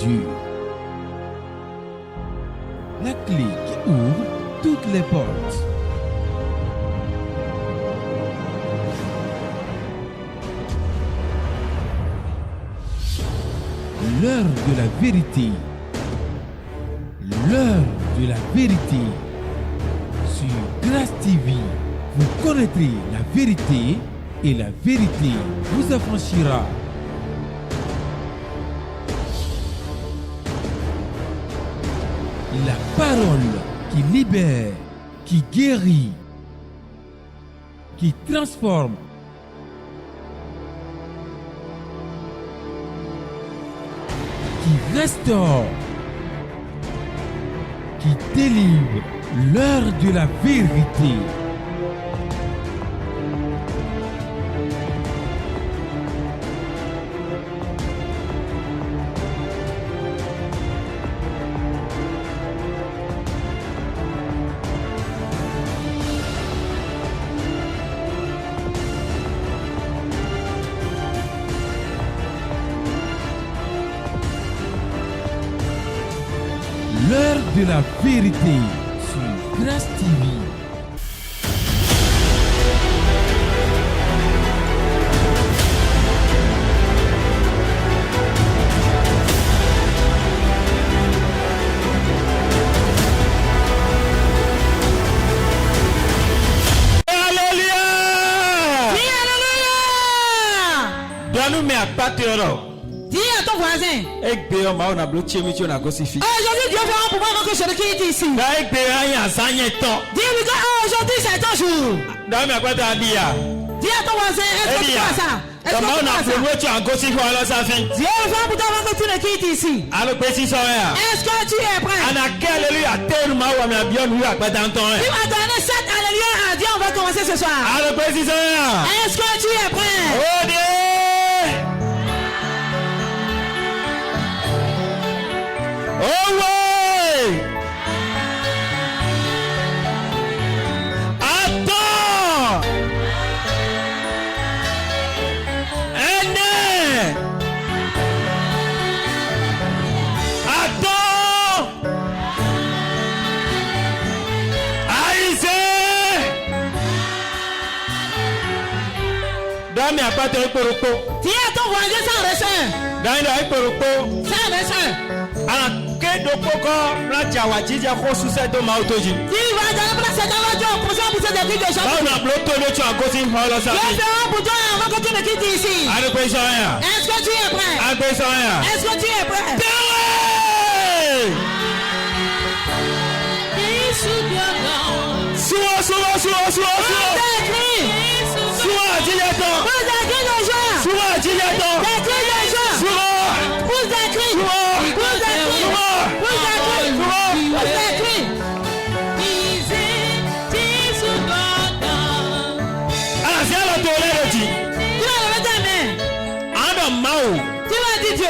Dieu. La clé qui ouvre toutes les portes. L'heure de la vérité. L'heure de la vérité. Sur Grâce TV, vous connaîtrez la vérité et la vérité vous affranchira. La parole qui libère, qui guérit, qui transforme. Qui restaure, qui délivre, l'heure de la vérité. L'heure de la vérité sur Grâce TV. Alléluia! Donne-nous mes appartements. Dis à ton voisin. Aujourd'hui, Dieu fera pour moi que je ne quitte ici. Dis lui que aujourd'hui c'est ton jour. Dis à ton voisin, est-ce que tu vois ça? Est-ce que tu vois ça? Dieu fera pour toi que tu ne quittes ici. Est-ce que tu es prêt? Tu vas donner 7 alléluia à Dieu, on va commencer ce soir. Est-ce que tu es prêt? Oh ouais! Attends! Attends! Aïsé! Dame a pas de repos. Dis à ton voisin sans reçu. Dame a pas de repos. Sans reçu. Que de poko la jawajija ko succès de mautoji. Si va dans la place de la voiture, pour ça vous êtes des de chambre. On a bloqué le tu gosi holo sa. Dieu fera pour toi on va continuer quitter ici. Est-ce que tu es prêt? Est-ce que tu es prêt?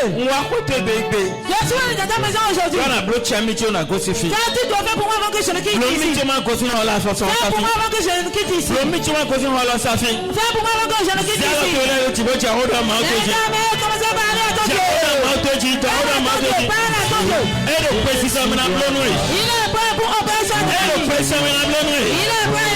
Je suis dans ta maison aujourd'hui. Car tu dois faire pour moi avant que je ne quitte ici. Fais pour moi avant que je ne quitte ici. Fais pour moi avant que je ne quitte ici. Les amis, commencez à parler à ton Dieu. Parle à ton Dieu. Il est prêt pour opérer sa vie. Il est prêt.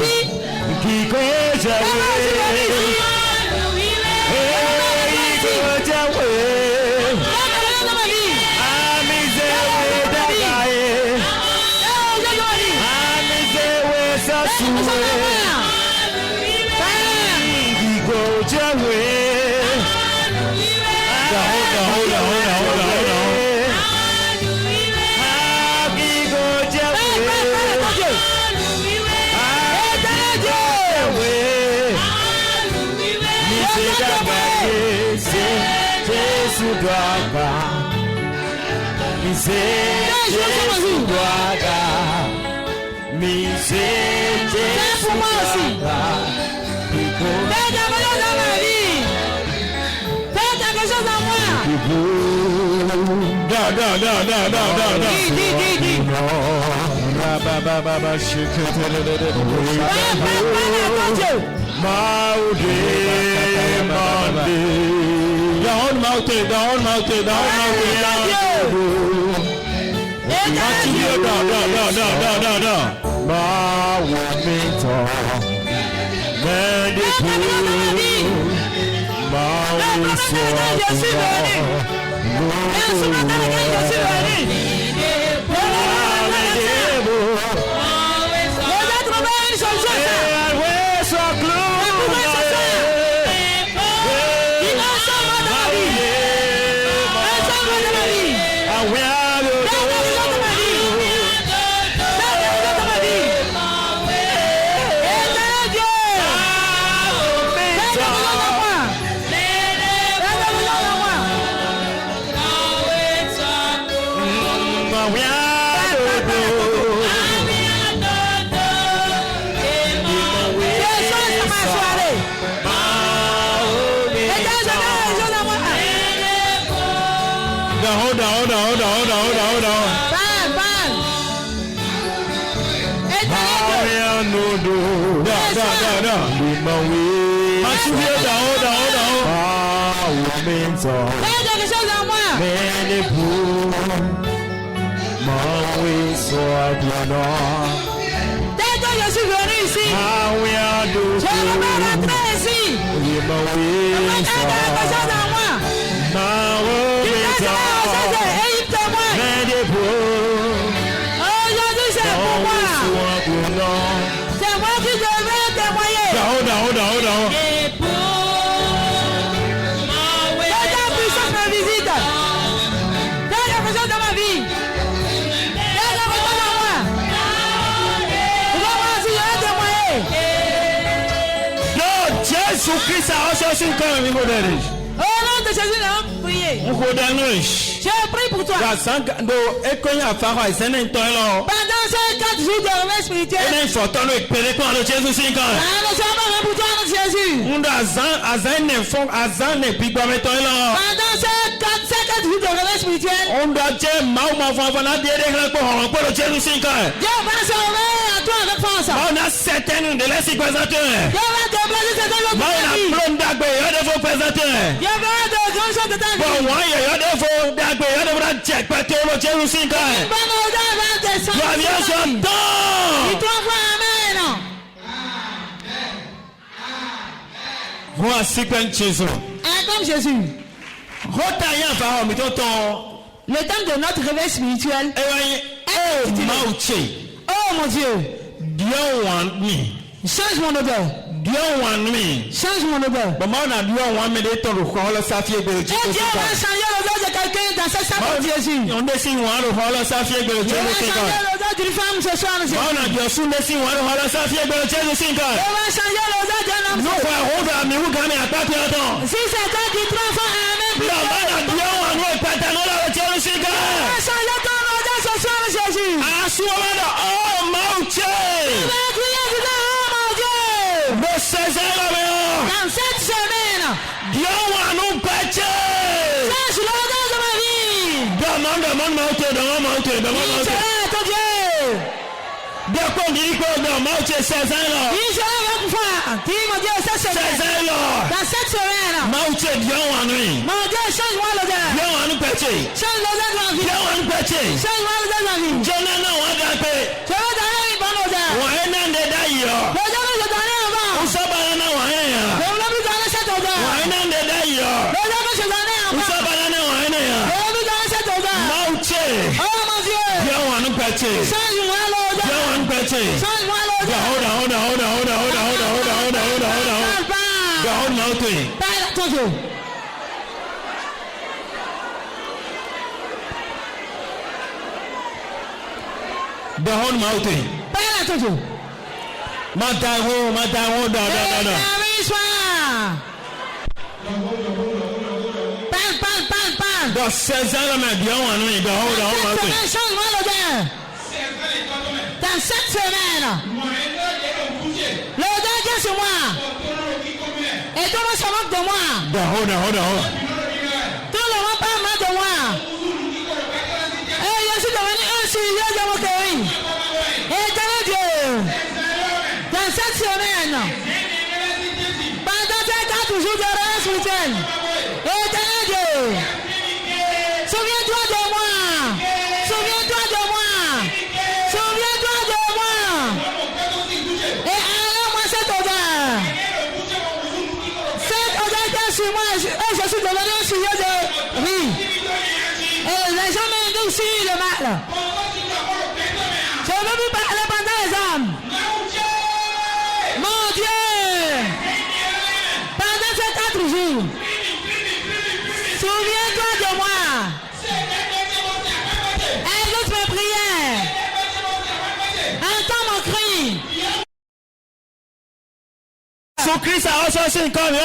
Dis. Jésus-Christ a reçu quand même. Au nom de Jésus, nous allons prier. Je prie pour toi. Pendant ces 4 jours de réveil spirituel, pendant ces 4 jours de réveil spirituel, Dieu va se réveiller à toi avec force. On a certaines de les présenteurs. Dieu va te placer certaines de ta vie. Dieu va de grandes choses de ta vie. Bonne odeur va descendre. Il t'envoie amen. Voici comme Jésus. Comme Jésus. Le temps de notre réveil spirituel. Oh mon Dieu. Change mon odeur. Change mon odeur. Et Dieu va changer l'odeur de quelqu'un dans cette salle de Jésus. Il va changer l'odeur d'une femme ce soir. Il va changer l'odeur d'un homme. Si c'est toi qui te font amen, il va changer ton odeur ce soir, Jésus. Il va crier du nom, oh mon Dieu. Dans cette semaine, change l'odeur de ma vie. Il sera ton Dieu. Il sera avec foi. Dis mon Dieu, cette semaine. Dans cette semaine, mon Dieu, change-moi l'odeur. Change l'odeur de ma vie. Change-moi l'odeur de ma vie. Je vais donner une bonne odeur. L'odeur que je donnais avant. Change-moi l'odeur. Change-moi l'odeur. Parle attention. Parle attention. Dans 16 ans, change-moi l'odeur. Dans cette semaine, l'odeur vient sur moi. Et tout le monde se moque de moi. Tout le monde parle mal de moi. Et je suis devenu un sujet de moquerie. Éternel Dieu, dans cette semaine, pendant ces 4 jours de réveil spirituel, Éternel Dieu, souviens-toi de moi. Souviens-toi de moi. Souviens-toi de moi. Et enlève-moi cette odeur. Cette odeur était sur moi. Et je suis devenu un sujet de vie. Et les gens m'ont dit le mal. Je ne veux plus parler pendant les hommes. Mon Dieu. Pendant ces 4 jours. Souviens-toi de moi. Écoute mes prières. Entends mon cri. Son Christ a reçu une comme Au nom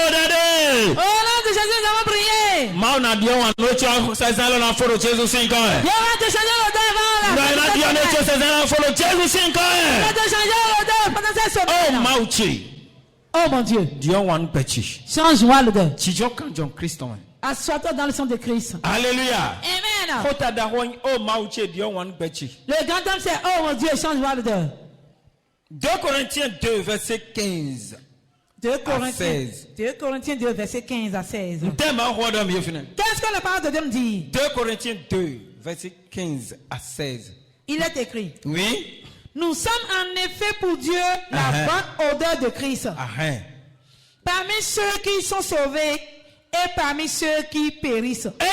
de Jésus, nous avons prié. Mauna Dieu en notre 16 ans dans foro Jésus 5 ans. Dieu va te changer l'odeur avant la. Dieu en notre 16 ans dans foro Jésus 5 ans. Dieu va te changer l'odeur pendant cette semaine. Oh Mauchi. Oh mon Dieu. Dieu one petit. Change-moi l'odeur. Chijo kan John Christ. Assois-toi dans le sang de Christ. Alléluia. Amen. Kota da hoin oh Mauchi Dieu one petit. Le grand homme c'est oh mon Dieu, change-moi l'odeur. 2 Corinthiens 2 verset 15. 2 Corinthiens 2 verset 15 à 16. Qu'est-ce que la parole de Dieu me dit? 2 Corinthiens 2 verset 15 à 16. Il est écrit. Oui. Nous sommes en effet pour Dieu la bonne odeur de Christ. Parmi ceux qui sont sauvés et parmi ceux qui périssent. Si tu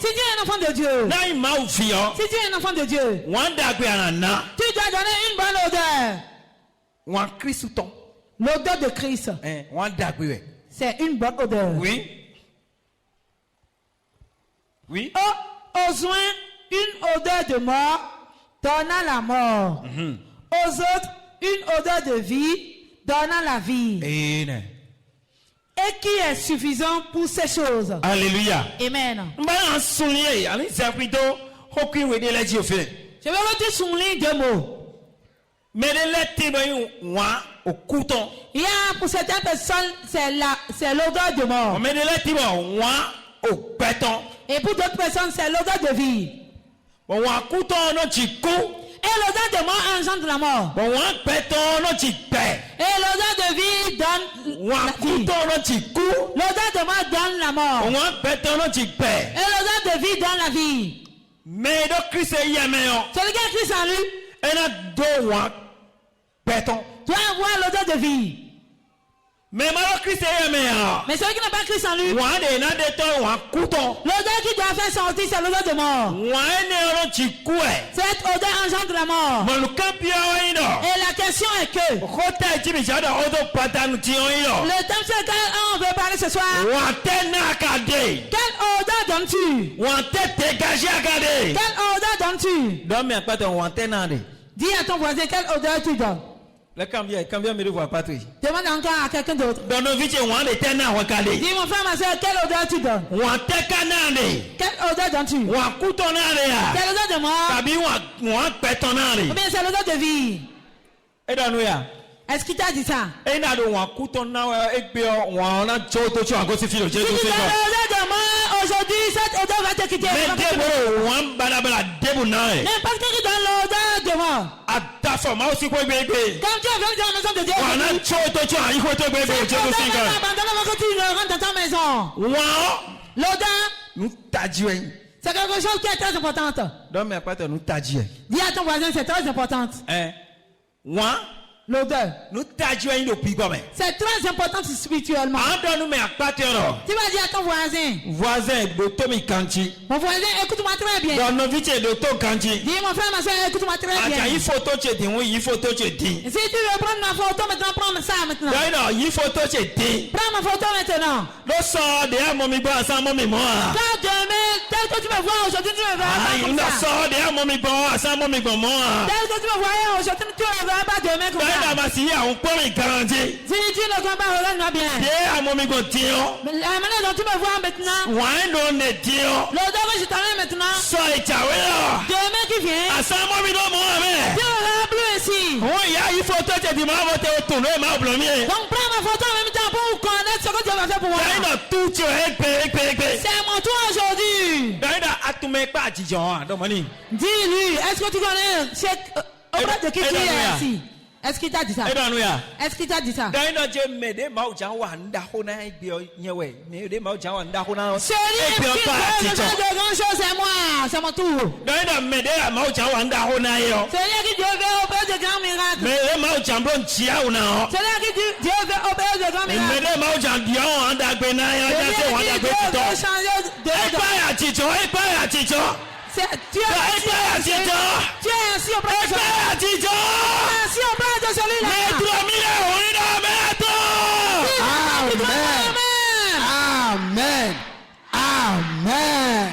es un enfant de Dieu, si tu es un enfant de Dieu, tu dois donner une bonne odeur. L'odeur de Christ. C'est une bonne odeur. Oui. Oui. Aux uns, une odeur de mort donnant la mort. Aux autres, une odeur de vie donnant la vie. Et qui est suffisant pour ces choses. Alléluia. Amen. Je vais vous dire souligner 2 mots. Il y a pour certaines personnes, c'est l'odeur de mort. Et pour d'autres personnes, c'est l'odeur de vie. Et l'odeur de mort engendre la mort. Et l'odeur de vie donne la vie. L'odeur de mort donne la mort. Et l'odeur de vie donne la vie. Celui qui a Christ en lui doit avoir l'odeur de vie. Mais celui qui n'a pas Christ en lui, l'odeur qui doit faire sortir, c'est l'odeur de mort. Cette odeur engendre la mort. Et la question est que le thème sur lequel on veut parler ce soir, quelle odeur donnes-tu? Quelle odeur donnes-tu? Dis à ton voisin quelle odeur tu donnes. Demande encore à quelqu'un d'autre. Dis mon frère, ma soeur, quelle odeur tu donnes? Quelle odeur donnes-tu? Quelle odeur de mort? Ou bien c'est l'odeur de vie? Est-ce qu'il t'a dit ça? Si tu donnes l'odeur de mort, aujourd'hui, cette odeur va te quitter. N'importe qui donne l'odeur de mort. Comme tu es venu dans la maison de Dieu, tu rentres dans ta maison. L'odeur, c'est quelque chose qui est très important. Dis à ton voisin, c'est très important. L'odeur. Nous t'adjouons une opinion comme. C'est très important spirituellement. Entends-nous mais à pas te rendre. Tu vas dire à ton voisin. Voisin de Tommy Kanchi. Mon voisin, écoute-moi très bien. Dans nos vies de Tom Kanchi. Dis mon frère, ma soeur, écoute-moi très bien. Il faut te dire oui, il faut te dire. Si tu veux prendre ma photo maintenant, prends ça maintenant. Non, il faut te dire. Prends ma photo maintenant. Le sort de mon mibois sans mon mémoire. Quand demain, tel que tu me vois aujourd'hui, tu me verras pas comme ça. Il sort de mon mibois sans mon mémoire. Tel que tu me voyais aujourd'hui, tu me verras pas demain comme ça. On peut me garantir. Si tu ne comprends pas, regarde-moi bien. La manière dont tu me vois maintenant. L'odeur que je t'amène maintenant. Demain qui vient. Tu ne verras plus ici. Il faut te dire, donc prends ma photo en même temps pour connaître ce que Dieu va faire pour moi. C'est mon tour aujourd'hui. Dis-lui, est-ce que tu connais auprès de qui tu es ici? Est-ce qu'il t'a dit ça? Est-ce qu'il t'a dit ça? Celui qui fait de grandes choses, c'est moi. C'est mon tour. Celui qui Dieu veut opérer de grands miracles. Celui qui Dieu veut opérer de grands miracles. Celui qui Dieu veut changer de tu es assis auprès de celui-là. Amen. Amen.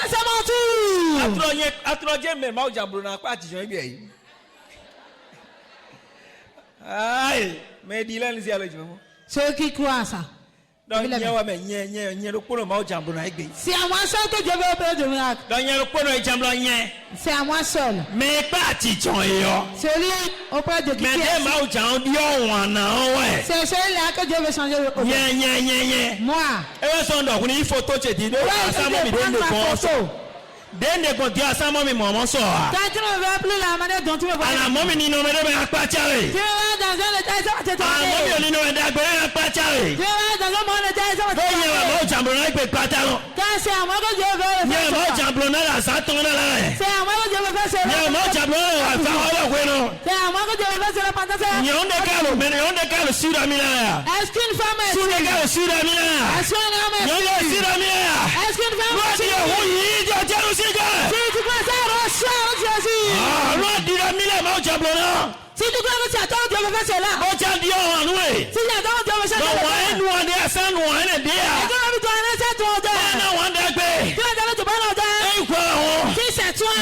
C'est mon tour. Ceux qui croient ça. C'est à moi seul que Dieu veut opérer de miracles. C'est à moi seul. Mais pas celui auprès de qui c'est celui-là que Dieu veut changer. Moi. Il faut te dire. Then they go to some mommy mama so. Quand tu ne veux plus la manière dont tu me vois. À la mommy ni no me de pas tirer. Tu vas dans un état ça te tomber. À la mommy ni no de pas tirer. Tu vas dans un monde état ça te tomber. Il y a un jambon avec pantalon. Quand c'est à moi que Dieu veut faire. Il y a un jambon là ça tourne là. C'est à moi que Dieu veut faire ça. Il y a un jambon là ça va bueno. C'est à moi que Dieu veut faire ça pantalon. Il y a un décalo, mais il y a un décalo sur la mina. Est-ce qu'une femme est sur la mina? Est-ce qu'un homme est sur la mina? Est-ce qu'une femme est sur la mina? Si tu crois ça, reçois Jésus. Si tu crois que tu attends, Dieu va faire cela. Si tu attends, Dieu va faire cela. Si c'est toi,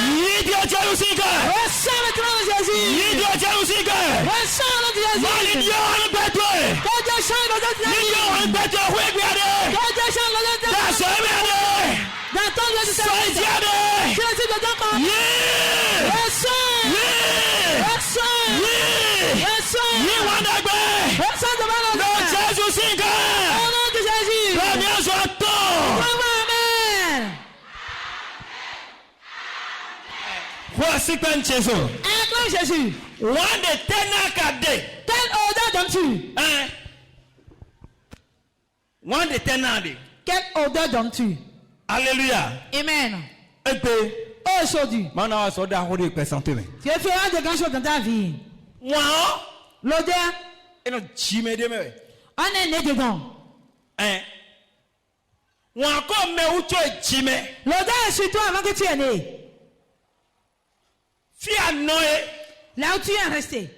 reçois maintenant Jésus. Reçois Jésus. Que Dieu change dans notre vie. Que Dieu change dans notre vie. Dans ton Dieu du service. Jésus de ton corps. Reçois. Reçois devant notre Dieu. Au nom de Jésus. Amen. Voici quand Jésus. Acclame Jésus. Quelle odeur donnes-tu? Quelle odeur donnes-tu? Alléluia. Amen. Aujourd'hui, tu feras de grandes choses dans ta vie. L'odeur, on est né dedans. L'odeur est sur toi avant que tu es né. Là où tu es resté.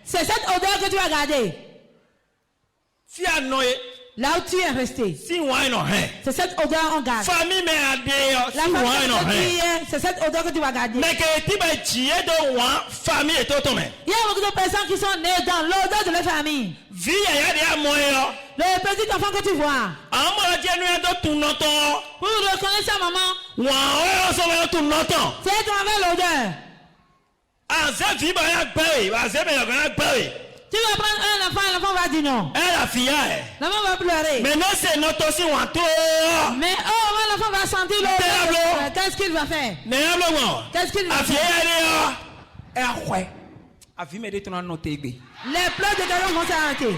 C'est cette odeur que tu vas garder. Là où tu es resté. C'est cette odeur qu'on garde. La famille c'est cette odeur que tu vas garder. Il y a beaucoup de personnes qui sont nées dans l'odeur de leur famille. Le petit enfant que tu vois. Pour reconnaître sa maman. C'est à travers l'odeur. Tu vas prendre un enfant, l'enfant va dire non. L'enfant va pleurer. Mais l'enfant va sentir l'odeur. Qu'est-ce qu'il va faire? Qu'est-ce qu'il va faire? Les pleurs de Garon vont s'arrêter.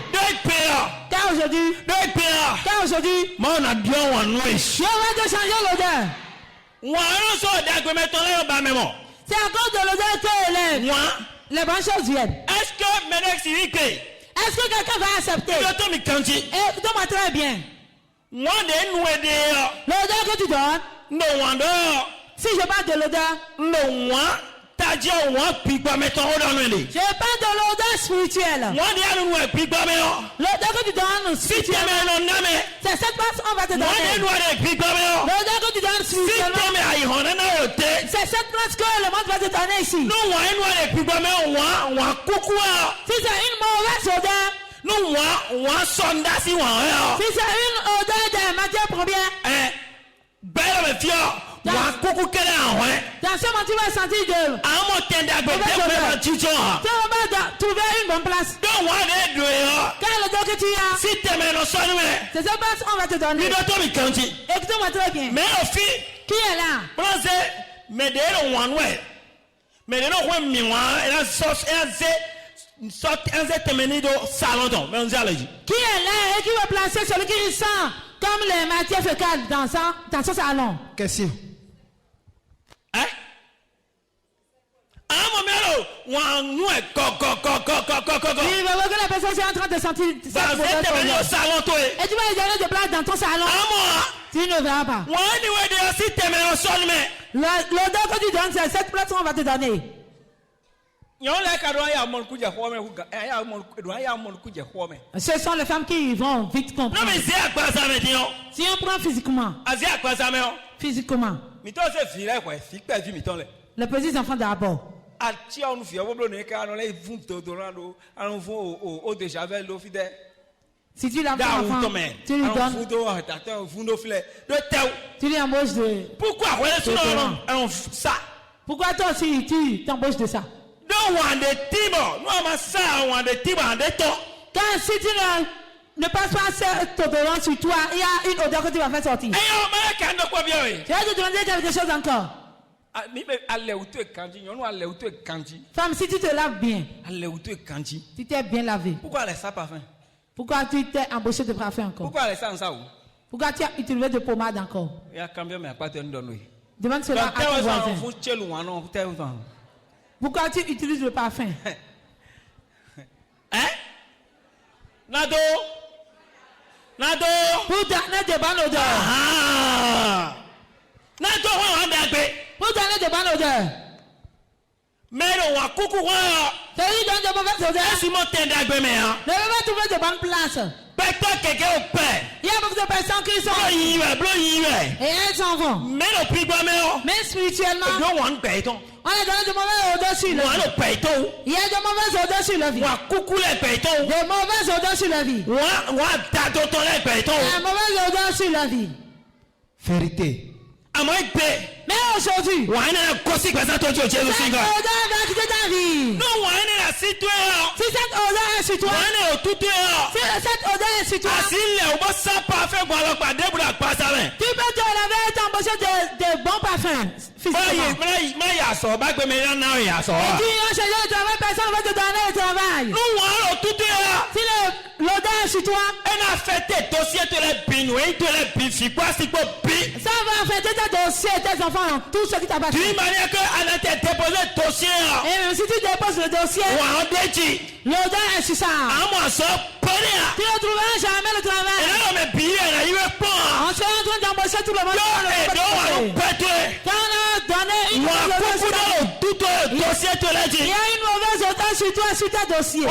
Car aujourd'hui, Dieu va te changer l'odeur. C'est à cause de l'odeur que les bonnes choses viennent. Est-ce que maintenant est-ce que quelqu'un va accepter? Et donne-moi très bien. L'odeur que tu donnes. Si je parle de l'odeur. Je parle de l'odeur spirituelle. L'odeur que tu donnes spirituellement. C'est cette place on va te donner. L'odeur que tu donnes spirituellement. C'est cette place que le monde va te donner ici. Si c'est une mauvaise odeur. Si c'est une odeur de matière première. Dans ce moment, tu vas sentir de. Tu vas trouver une bonne place. Quelle odeur que tu as? C'est cette place on va te donner. Écoute-moi très bien. Qui est là? Qui est là et qui va placer celui qui sent comme les matières fécales dans son salon? Question. Il va voir que la personne est en train de sentir. Et tu vas lui donner de place dans ton salon. Tu ne verras pas. L'odeur que tu donnes, c'est cette place qu'on va te donner. Ce sont les femmes qui vont vite comprendre. Si on prend physiquement. Physiquement. Les petits enfants d'abord. Si tu l'as enfant, tu lui donnes. Tu lui embauches de. Pourquoi toi aussi tu t'embauches de ça? Quand si tu ne passes pas cette odeur sur toi, il y a une odeur que tu vas faire sortir. Tu vas te demander quelque chose encore. Femme, si tu te laves bien, tu t'es bien lavé. Pourquoi tu t'es embauché de parfum encore? Pourquoi tu as utilisé de pommade encore? Demande cela à ton voisin. Pourquoi tu utilises le parfum? Nado. Pour donner de bonnes odeurs. Pour donner de bonnes odeurs. Celui donne de mauvaises odeurs. Ne va pas trouver de bonnes places. Il y a beaucoup de personnes qui sont et elles s'en vont. Mais spirituellement, on a donné de mauvaises odeurs sur la vie. Il y a de mauvaises odeurs sur la vie. De mauvaises odeurs sur la vie. De mauvaises odeurs sur la vie. Vérité. Mais aujourd'hui, cette odeur va quitter ta vie. Si cette odeur est sur toi, si cette odeur est sur toi, tu peux te laver et t'embaucher de bons parfums. Et tu as changé de travail, personne ne va te donner le travail. Si l'odeur est sur toi, ça va affecter tes dossiers, tes enfants, tout ce qui t'appartient. Et même si tu déposes le dossier, l'odeur est sur ça. Tu ne trouveras jamais le travail. On sera en train d'embaucher tout le monde. Quand on a donné une mauvaise odeur, il y a une mauvaise odeur sur toi, sur tes dossiers. Et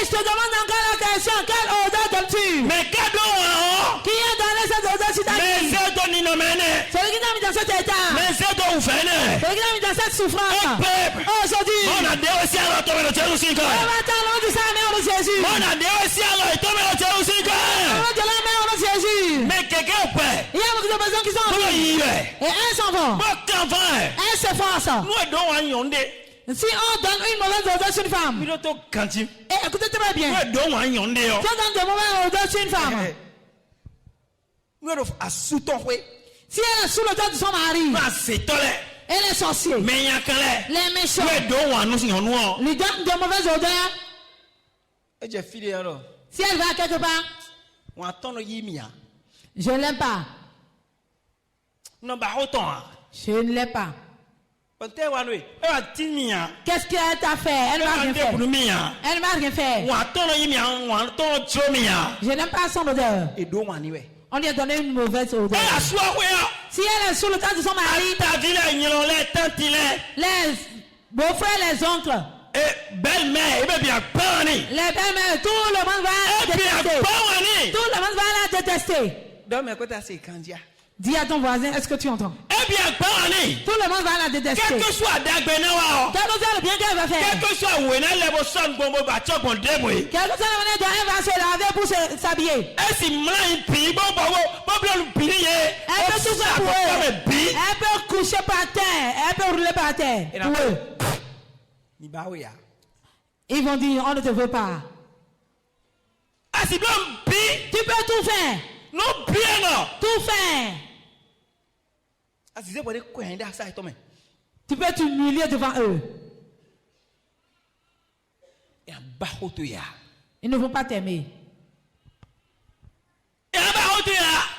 je te demande encore la question, quelle odeur donnes-tu? Qui a donné cette odeur sur ta vie? Celui qui t'a mis dans cet état. Celui qui t'a mis dans cette souffrance. Aujourd'hui, on va t'en du sang, mais on le Jésus. On va de la main, on le Jésus. Il y a beaucoup de personnes qui sont en vie. Et elles s'en vont. Elles se forcent. Si on donne une mauvaise odeur sur une femme, et écoutez très bien, si on donne de mauvaises odeurs sur une femme, si elle est sous l'odeur de son mari, elle est sorcière, les méchants lui donnent de mauvaises odeurs. Si elle va quelque part, je ne l'aime pas. Non, bah, autant. Je ne l'ai pas. Qu'est-ce qu'elle t'a fait? Elle m'a rien fait. Elle m'a rien fait. Je n'aime pas son odeur. On lui a donné une mauvaise odeur. Si elle est sous le temps de son mari, les beaux-frères, les oncles, les belles-mères, tout le monde va la détester. Tout le monde va la détester. Dis à ton voisin, est-ce que tu entends? Tout le monde va la détester. Quel que soit le bien qu'elle va faire. quel que soit où elle est, Quel que soit la manière dont elle va se laver pour s'habiller. Elle peut tout faire pour eux. Elle peut coucher par terre. Elle peut rouler par terre. Pour eux. Ils vont dire, on ne te veut pas. Tu peux tout faire. Tout faire. Tu peux t'humilier devant eux. Ils ne vont pas t'aimer.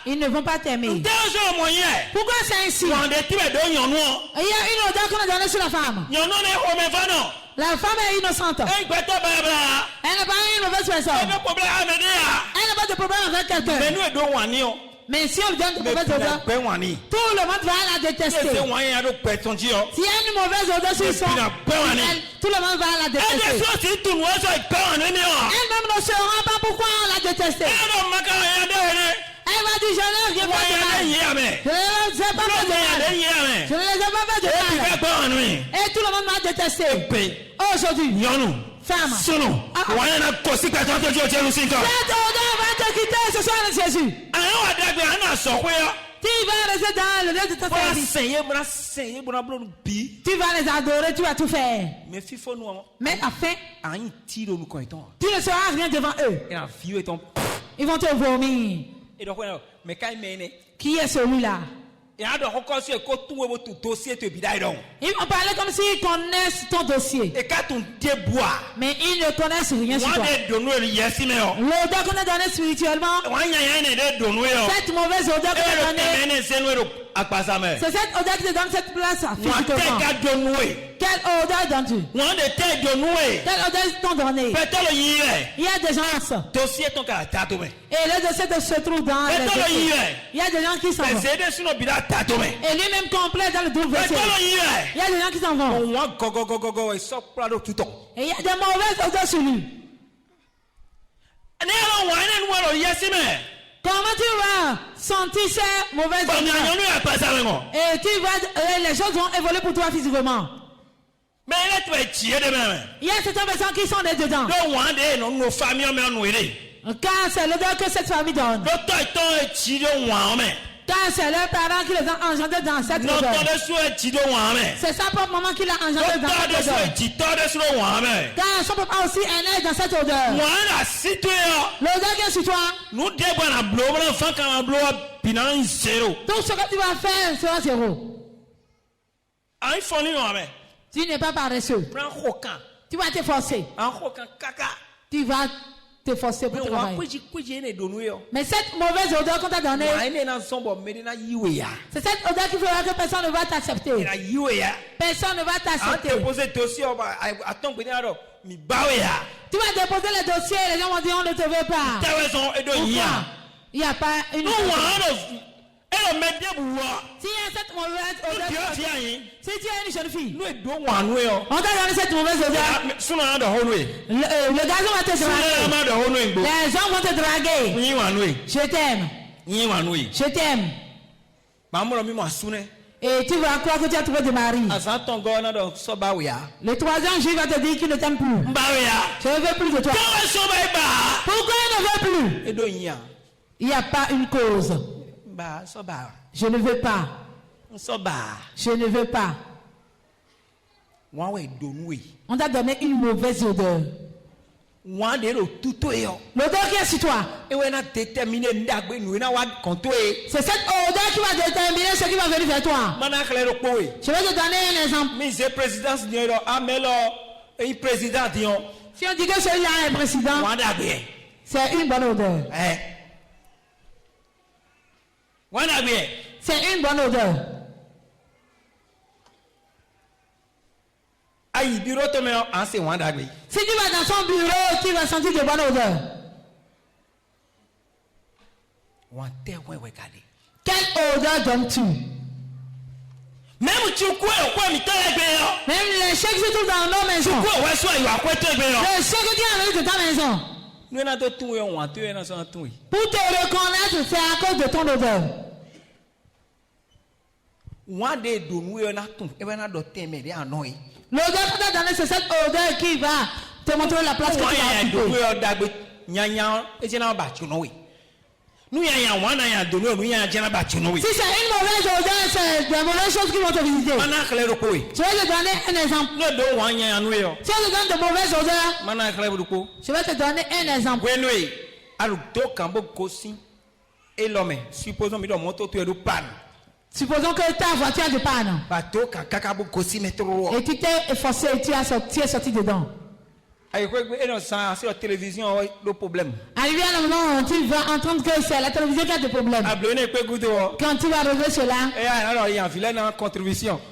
Ils ne vont pas t'aimer. Pourquoi c'est ainsi? Il y a une odeur qu'on a donnée sur la femme. La femme est innocente. Elle n'est pas une mauvaise personne. Elle n'a pas de problème avec quelqu'un. Mais si on lui donne de mauvaise odeur, tout le monde va la détester. Si elle a une mauvaise odeur sur son, tout le monde va la détester. Elle-même ne saura pas pourquoi on l'a détestée. Elle va dire, je ne viens pas de mal. Je ne les ai pas fait de mal. Je ne les ai pas fait de mal. Et tout le monde m'a détesté. Aujourd'hui, femme, cette odeur va te quitter ce soir de Jésus. Tu vas rester dans le lieu de ta service. Tu vas les adorer, tu vas tout faire. Mais à la fin, tu ne seras rien devant eux. Ils vont te vomir. Qui est celui-là? Ils vont parler comme s'ils connaissent ton dossier. Mais ils ne connaissent rien sur toi. L'odeur qu'on a donnée spirituellement, cette mauvaise odeur qu'on a donnée, c'est cette odeur qui te donne cette place physiquement. Quelle odeur donnes-tu? Quelle odeur t'ont donné? Il y a des gens. Et le dossier se trouve dans les dossiers. Il y a des gens qui s'en vont. Et lui-même complet dans le double dossier. Il y a des gens qui s'en vont. Et il y a des mauvaises odeurs sur lui. Comment tu vas sentir ces mauvaises odeurs? Et les choses vont évoluer pour toi physiquement. Il y a certaines personnes qui sont dedans. Car c'est l'odeur que cette famille donne. Car c'est leurs parents qui les ont engendrés dans cette odeur. C'est sa propre maman qui l'a engendré dans cette odeur. Car son papa aussi est né dans cette odeur. L'odeur qui est sur toi, tout ce que tu vas faire sera zéro. Tu n'es pas paresseux. Tu vas te forcer. Tu vas te forcer pour travailler. Mais cette mauvaise odeur qu'on t'a donnée, c'est cette odeur qui fera que personne ne va t'accepter. Personne ne va t'accepter. Tu vas déposer les dossiers et les gens vont dire on ne te veut pas. Pourquoi? Il n'y a pas une... Si il y a cette mauvaise odeur, si tu es une jeune fille, on t'a donné cette mauvaise odeur, le garçon va te draguer, les gens vont te draguer. Je t'aime. Je t'aime. Et tu vas croire que tu as trouvé de mari. Le troisième juif va te dire qu'il ne t'aime plus. Je ne veux plus de toi. Pourquoi il ne veut plus? Il n'y a pas une cause. Je ne veux pas. Je ne veux pas. On t'a donné une mauvaise odeur. L'odeur qui est sur toi. C'est cette odeur qui va déterminer ce qui va venir vers toi. Je vais te donner un exemple. Si on dit que celui-là est président, c'est une bonne odeur. C'est une bonne odeur. Aïe, bureau to me en c'est wanda gbe. Si tu vas dans son bureau, tu vas sentir de bonnes odeurs. Quelle odeur donnes-tu? Même tu quoi mi tele gbe yo. Même les chèques que tu trouves dans nos maisons. Quoi ouais so iwa ko to gbe yo. Les chèques que tu as avec de ta maison. Nous na to tun yo wan to na so tun. Pour te reconnaître, c'est à cause de ton odeur. One day do nous yo na tun e na do teme de anoi. L'odeur que tu as donnée, c'est cette odeur qui va te montrer la place que tu as occupée. Si c'est une mauvaise odeur, c'est des mauvaises choses qui vont te visiter. Je vais te donner un exemple. Si je te donne de mauvaises odeurs, je vais te donner un exemple. Supposons que ta voiture a de panne. Et tu t'es effacé et tu es sorti dedans. Arrivé à un moment où tu vas entendre que c'est la télévision qui a des problèmes. Quand tu vas régler cela,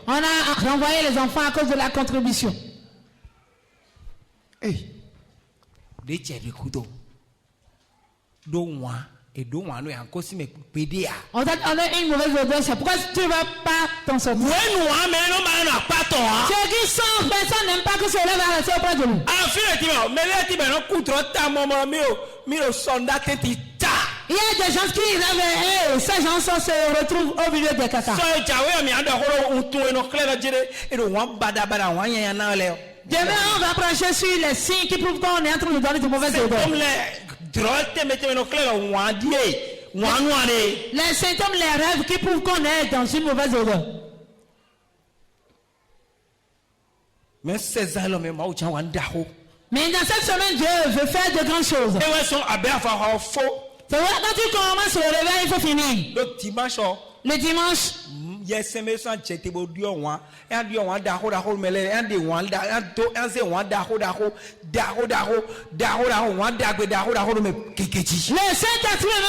on a renvoyé les enfants à cause de la contribution. On a une mauvaise odeur, c'est pourquoi tu ne vas pas t'en sortir. Ceux qui sont, personne n'aime pas que cela va rester auprès de nous. Il y a des gens qui rêvent, ces gens se retrouvent au milieu des caca. Demain, on va brancher sur les signes qui prouvent qu'on est en train de donner de mauvaises odeurs. Les symptômes, les rêves qui prouvent qu'on est dans une mauvaise odeur. Mais dans cette semaine, Dieu veut faire de grandes choses. C'est vrai, quand tu commences le réveil, il faut finir. Le dimanche, le Saint-Esprit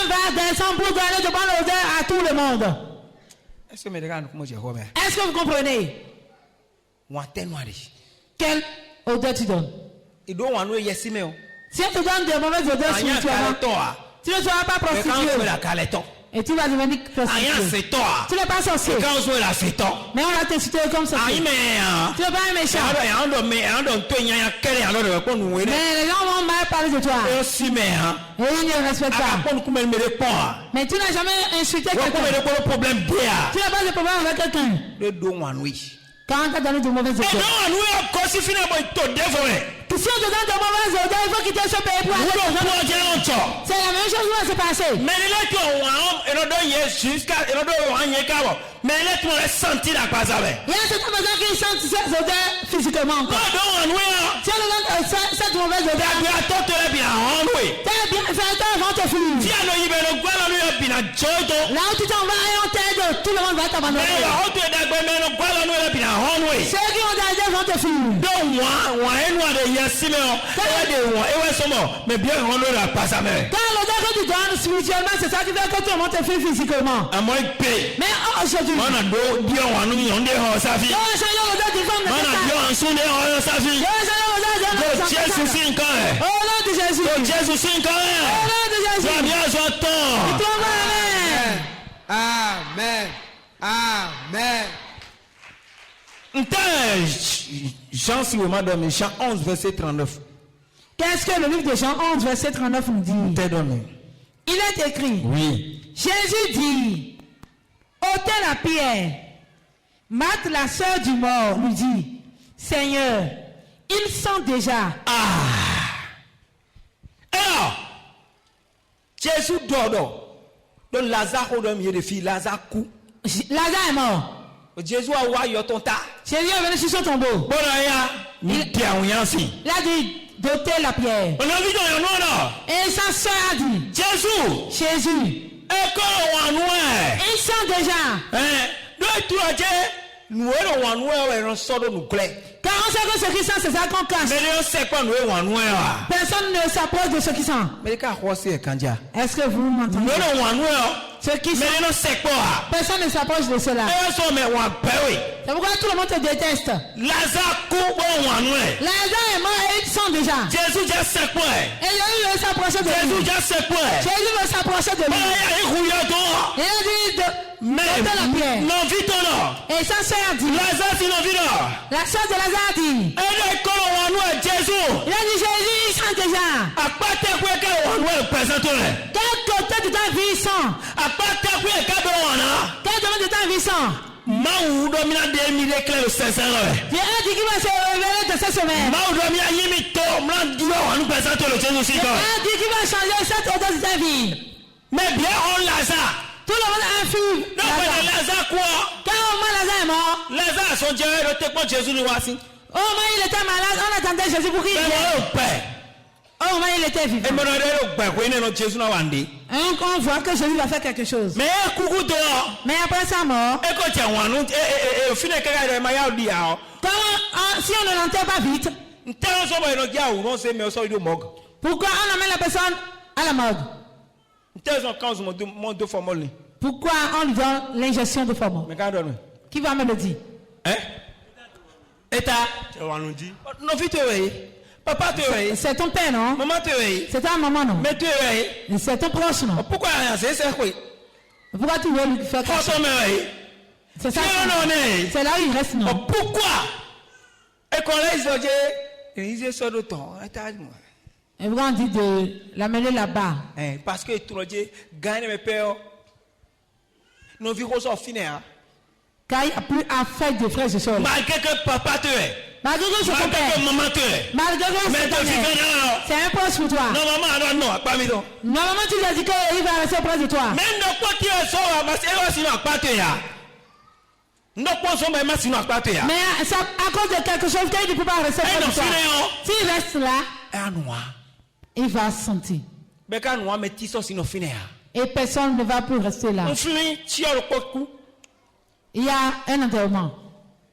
va descendre pour donner de bonne odeur à tout le monde. Est-ce que vous comprenez? Quelle odeur tu donnes? Si on te donne de mauvaises odeurs spirituellement, tu ne seras pas prostitué. Et tu vas devenir prostitué. Tu n'es pas sorcier. Mais on va te citer comme sorcier. Tu n'es pas un méchant. Mais les gens vont mal parler de toi. Et ils ne respectent pas. Mais tu n'as jamais insulté quelqu'un. Tu n'as pas de problème avec quelqu'un. Quand on t'a donné de mauvaises odeurs. Si on te donne de mauvaises odeurs, il faut quitter ce pays pour aller dans un autre. C'est la même chose qui va se passer. Il y a certaines personnes qui sentent ces odeurs physiquement. Si on te donne cette mauvaise odeur, tes bienfaiteurs vont te fuir. Là où tu t'en vas et on t'aide, tout le monde va t'abandonner. Ceux qui ont t'aidé vont te fuir. Quand l'odeur que tu donnes spirituellement, c'est ça qui fait que tout le monde te fuit physiquement. Mais aujourd'hui, Amen. Amen. Jean 11 verset 39. Qu'est-ce que le livre de Jean 11 verset 39 nous dit? Il est écrit. Oui. Jésus dit: ôtez la pierre. Marthe, la sœur du mort, lui dit: Seigneur, ils sont déjà. Alors, Jésus dort. Donc Lazare au milieu des filles, Lazare cou. Lazare est mort. Jésus a oublié ton tas. Jésus est venu sur son tombeau. Il a dit d'ôter la pierre. Et sa sœur a dit: Jésus. Ils sont déjà. Car on sait que ce qui sent, c'est ça qu'on cache. Personne ne s'approche de ce qui sent. Est-ce que vous m'entendez? Ceux qui sont... Mais non, c'est quoi? Personne ne s'approche de cela. C'est pourquoi tout le monde te déteste. Lazare est mort et ils sont déjà. Jésus déjà sait quoi? Et Jésus veut s'approcher de lui. Jésus déjà sait quoi? Jésus veut s'approcher de lui. Il a dit mais la pierre. Non, vite non. Et sa sœur dit. Lazare c'est non vite. La sœur de Lazare dit. Jésus. Il a dit Jésus il sent déjà. À part tes quoi que présente. Quel côté de ta vie ils sont? À part tes quoi que quel domaine de ta vie ils sont? Maou domina des miracles de ces heures. Dieu a dit qu'il va se révéler de cette semaine. Maou domina yimito mlandio nous présente le Jésus. Dieu a dit qu'il va changer cette odeur de ta vie. Mais bien on Lazare. Tout le monde a fui. Non, mais Lazare quoi? Quand Lazare est mort. Lazare son Dieu le témoin Jésus nous voici. Oh mais il était malade, on attendait Jésus pour qu'il vienne. Oh mais il était vivant. On voit que Jésus va faire quelque chose. Mais après sa mort, si on ne l'enterre pas vite, pourquoi on amène la personne à la morgue? Pourquoi on lui donne l'injection de formol? Qui va me le dire? Papa te veille. C'est ton père, non? Maman te veille. C'est ta maman, non? Mais te veille. C'est ton proche, non? Pourquoi pourquoi tu veux lui faire quelque chose? C'est ça. C'est là où il reste, non? Pourquoi? Et qu'on et pourquoi on dit de l'amener là-bas? Parce que tu gagne mes pères. Nos vies sont finies. Car il n'y a plus affaire de frères et sœurs. Malgré que papa te veille. Malgré que c'est ton père. Malgré que c'est ton père. C'est un poste pour toi. Non, maman, non. Normalement, tu lui as dit qu'il va rester proche de toi. Mais non, quoi qu'il mais c'est à cause de quelque chose qu'il ne peut pas rester proche de toi. S'il reste là, il va sentir. Et personne ne va plus rester là. Il y a un enterrement.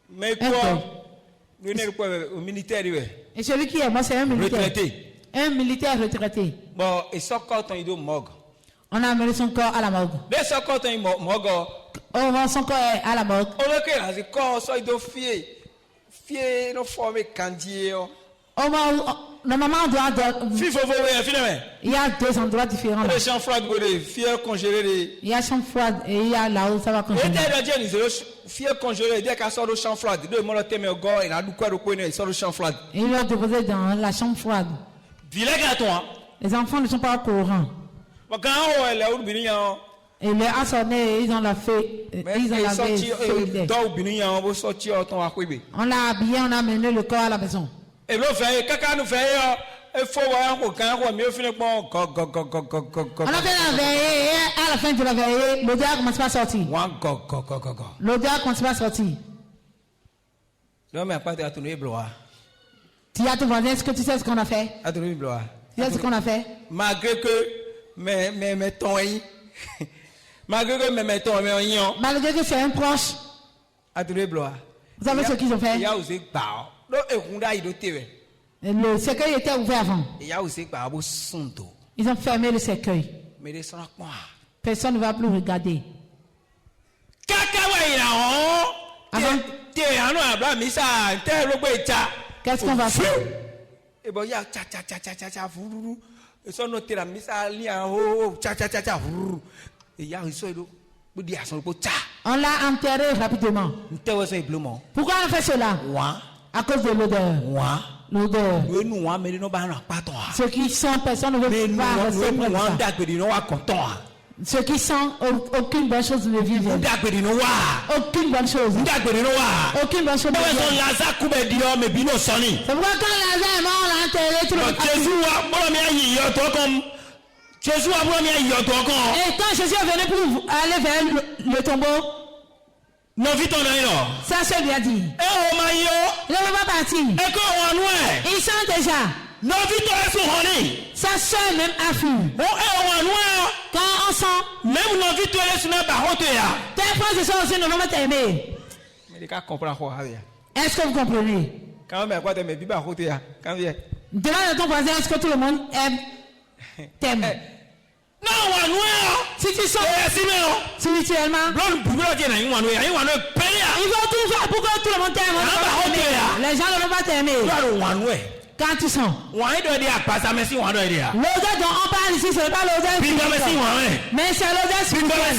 Mais quoi? Et celui qui est mort, c'est un militaire. Retraité. Un militaire retraité. Bon, et son corps, on a amené son corps à la morgue. Oh, son corps est à la morgue. Normalement, on doit. Il y a deux endroits différents. Là. Il y a chambre froide et il y a là où ça va congeler. Il va déposer dans la chambre froide. Les enfants ne sont pas au courant. Et les assornés, ils ont la fée. Ils ont lavé. On l'a habillé, on a amené le corps à la maison. Et l'eau fait, caca nous fait, il faut voir un mieux finir bon. On a fait la veille, et à la fin de la veille, l'odeur commence pas à sortir. L'odeur commence pas à sortir. Non, mais après, tu as tourné blois. Tu as ton voisin, est-ce que tu sais ce qu'on a fait? Tu sais ce qu'on a fait? Malgré que mes tons, malgré que c'est un proche. Vous savez ce qu'ils ont fait? Le cercueil était ouvert avant. Ils ont fermé le cercueil. Personne ne va plus regarder. Qu'est-ce qu'on va faire? On l'a enterré rapidement. Pourquoi on fait cela? À cause de l'odeur. L'odeur. Ceux qui sentent, personne ne veut pas rester près de ça. Ceux qui sentent, aucune bonne chose ne vit. Aucune bonne chose. Aucune bonne chose ne vit. C'est pourquoi quand Lazare est mort, on l'a enterré, tout le monde et quand Jésus est venu pour aller vers le tombeau, sa soeur lui a dit, il ne va pas partir. Il sent déjà. Sa soeur même a fui. Quand on sent, tes frères et sœurs aussi ne vont pas t'aimer. Est-ce que vous comprenez? Demande à ton voisin, est-ce que tout le monde t'aime? Non, Si tu sens spirituellement, il faut tout faire pour que tout le monde t'aime. Les gens ne vont pas t'aimer. Quand tu sens. L'odeur dont on parle ici, ce n'est pas l'odeur spirituelle. Mais c'est l'odeur spirituelle.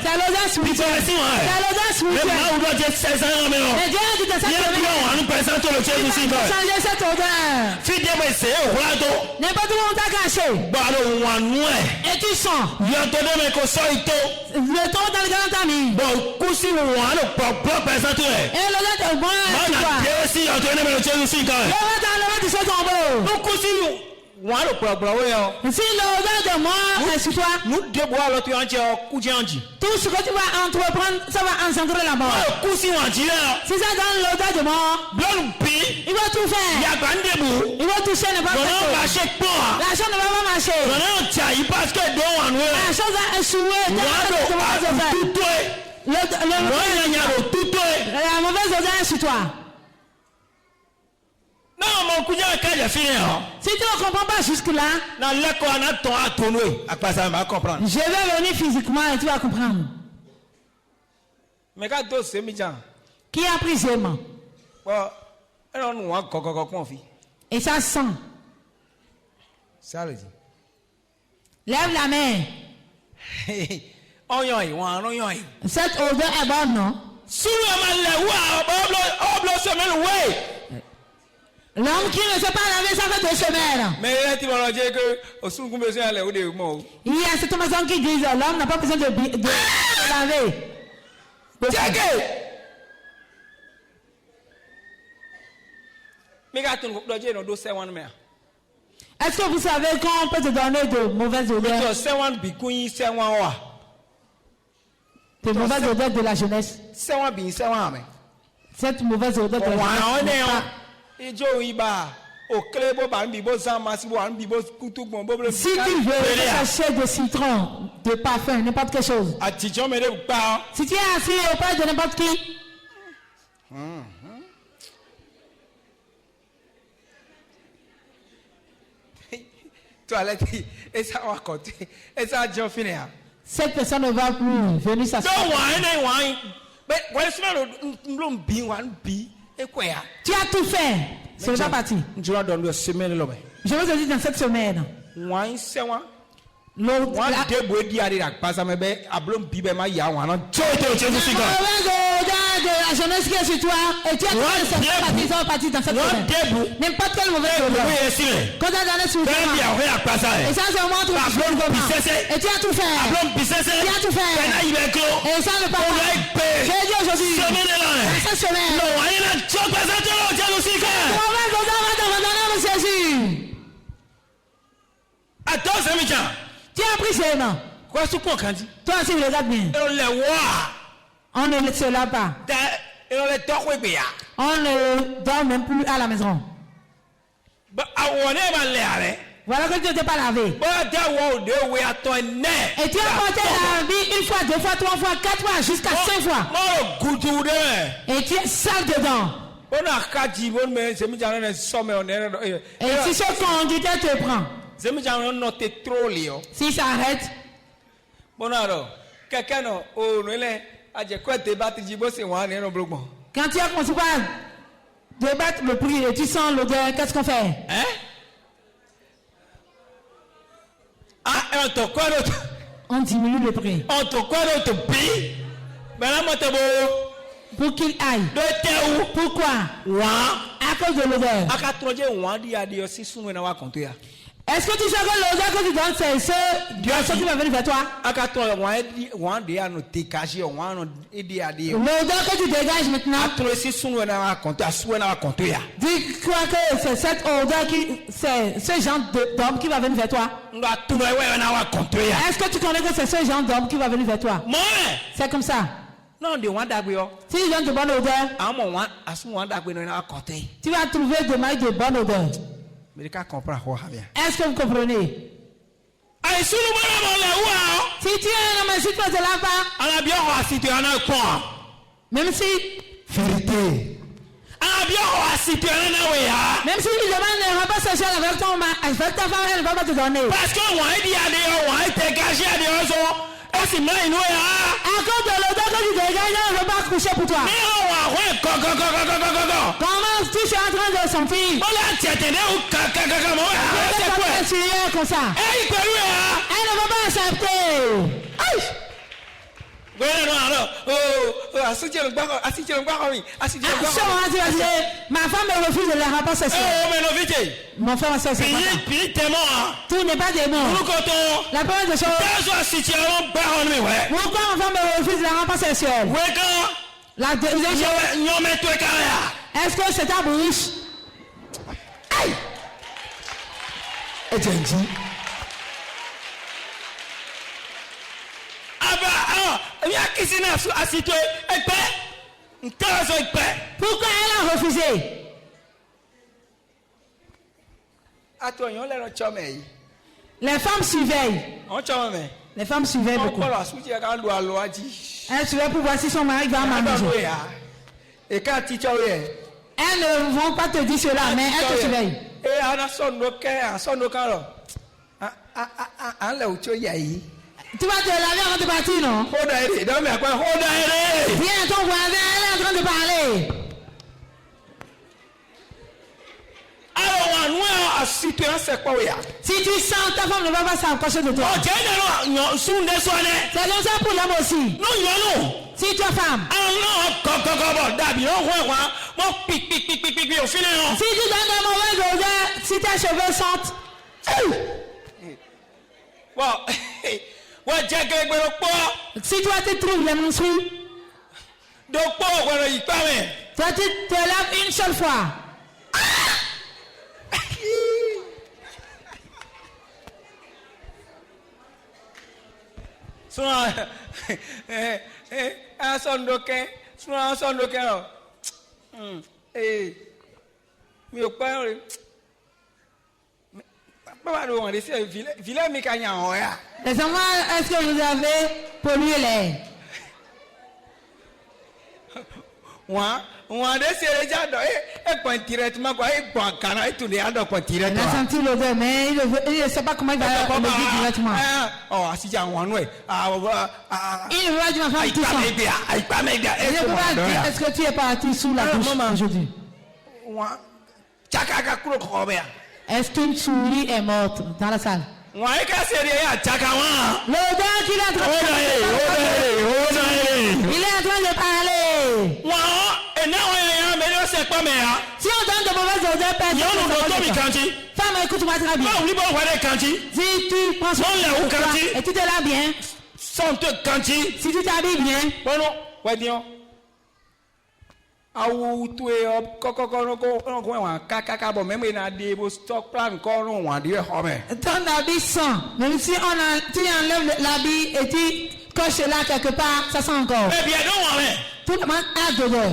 C'est l'odeur spirituelle. C'est l'odeur spirituelle. Mais Dieu a dit de cette odeur. Changer cette odeur. N'importe où on t'a caché. Et tu sens. Le temps dans le grand ami. Et l'odeur de bon. Si l'odeur de moi est sur toi, tout ce que tu vas entreprendre, ça va engendrer la mort. Si ça donne l'odeur de mort, il va tout faire. Il va toucher n'importe quoi. La chose ne va pas marcher. La chose a échoué. La mauvaise odeur est sur toi. Si tu ne comprends pas jusque-là, je vais venir physiquement et tu vas comprendre. Qui a pris ses mains? Et ça sent. Lève la main. Cette odeur est bonne, non? L'homme qui ne sait pas laver, ça fait 2 semaines. Il y a cette maison qui dit l'homme n'a pas besoin de laver. Est-ce que vous savez quand on peut te donner de mauvaises odeurs? De mauvaises odeurs de la jeunesse. Cette mauvaise odeur de la jeunesse. Si tu veux chercher de citron, de parfum, n'importe quelle chose. Si tu es assis auprès de n'importe qui, cette personne ne va plus venir s'asseoir. Tu as tout fait. C'est pas parti. Je vais te dire dans cette semaine. De la jeunesse qui est sur toi et tu as parti dans cette semaine. N'importe quelle mauvaise odeur. Quand tu as donné sur toi. Et ça se montre. Et tu as tout fait. Tu as tout fait. Et ça ne pas. Je dis aujourd'hui. Cette semaine. Mauvaise odeur va t'abandonner, monsieur Jésus. Tu as pris ses mains. Toi aussi, tu regardes bien. On ne se lave pas. On ne dort même plus à la maison. Voilà que tu n'étais pas lavé. Et tu as porté la vie 1 fois, 2 fois, 3 fois, 4 fois, jusqu'à 5 fois. Et tu es sale dedans. Et si ce conducteur te prend, si ça arrête, quand tu as commencé par débattre le prix et tu sens l'odeur, qu'est-ce qu'on fait? On diminue le prix. Pour qu'il aille. Pourquoi? À cause de l'odeur. Est-ce que tu sais que l'odeur que tu donnes, c'est ceux qui vont venir vers toi? L'odeur que tu dégages maintenant, dis quoi que c'est cette odeur c'est ce genre d'homme qui va venir vers toi? Est-ce que tu connais que c'est ce genre d'homme qui va venir vers toi? C'est comme ça. Si ils ont de bonne odeur, tu vas trouver de mailles de bonne odeur. Est-ce que vous comprenez? Si tu es un homme, si tu ne te laves pas, même si vérité. Même si il demande un repas sexuel avec ta femme, elle ne va pas te donner. Parce que moi, il dit à des gens, on est dégagé à des gens. Et si moi, il nous est là. À cause de l'odeur que tu dégages, elle ne va pas coucher pour toi. Mais on va voir, comment tu es en train de sentir? on l'a tienné ou c'est quoi? Comme ça. Eh, il peut lui, hein? Elle ne va pas accepter. Aïe! Ma femme me refuse de la rapport sexuel. Mon frère ma soeur, c'est pas tout n'est pas démon. La première des choses. Pourquoi ma femme me refuse de la rapport sexuel? La deuxième chose. Est-ce que c'est ta bouche? Aïe! Et tu dis? Pourquoi elle a refusé? Les femmes surveillent. Les femmes surveillent beaucoup. Elles surveillent pour voir si son mari va manger. Elles ne vont pas te dire cela, mais elles te surveillent. Tu vas te laver avant de partir, non? Viens, ton voisin, elle est en train de parler. Si tu sens ta femme ne va pas s'approcher de toi. C'est comme ça pour l'homme aussi. Si tu es femme. Si tu donnes de mauvaises odeurs, si tes cheveux sentent. Si toi tu trouves les menstrues, toi tu te laves une seule fois. Les enfants, est-ce que vous avez pollué l'air? On a senti l'odeur, mais il ne sait pas comment il va le dire directement. Il va dire ma femme tout ça. Est-ce que tu es parti sous la douche aujourd'hui? Est-ce qu'une souris est morte dans la salle? L'odeur qu'il est en train de parler. Il est en train de parler. Si on donne de mauvaises odeurs, personne. Femme, écoute-moi très bien. Si tu prends soin de toi et tu te laves bien, si tu t'habilles bien, ton habit sent. Même si tu enlèves l'habit et tu coches là quelque part, ça sent encore. Tout le monde a de l'odeur.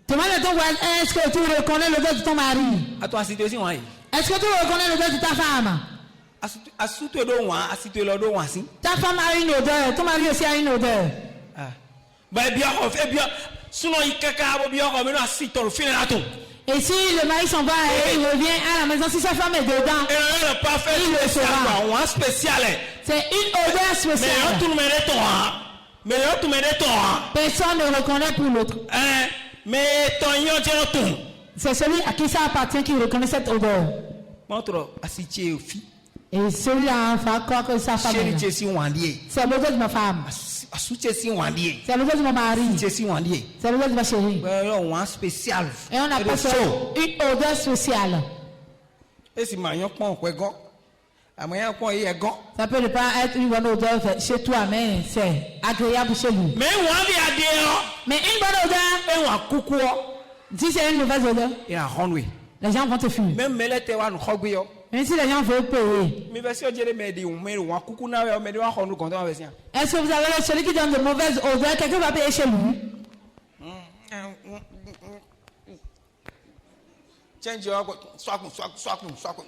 Demande à ton voisin, est-ce que tu reconnais l'odeur de ton mari? Est-ce que tu reconnais l'odeur de ta femme? Ta femme a une odeur, ton mari aussi a une odeur. Et si le mari s'en va et il revient à la maison, si sa femme est dedans, il le saura. C'est une odeur spéciale. Personne ne reconnaît pour l'autre. C'est celui à qui ça appartient qui reconnaît cette odeur. Et celui-là croit que sa femme est là. C'est l'odeur de ma femme. C'est l'odeur de mon mari. C'est l'odeur de ma chérie. Et on appelle ça une odeur spéciale. Ça peut ne pas être une bonne odeur chez toi, mais c'est agréable chez lui. Mais une bonne odeur, si c'est une mauvaise odeur, les gens vont te fuir. Même si les gens veulent payer. Est-ce que vous avez celui qui donne de mauvaises odeurs, quelqu'un va payer chez lui?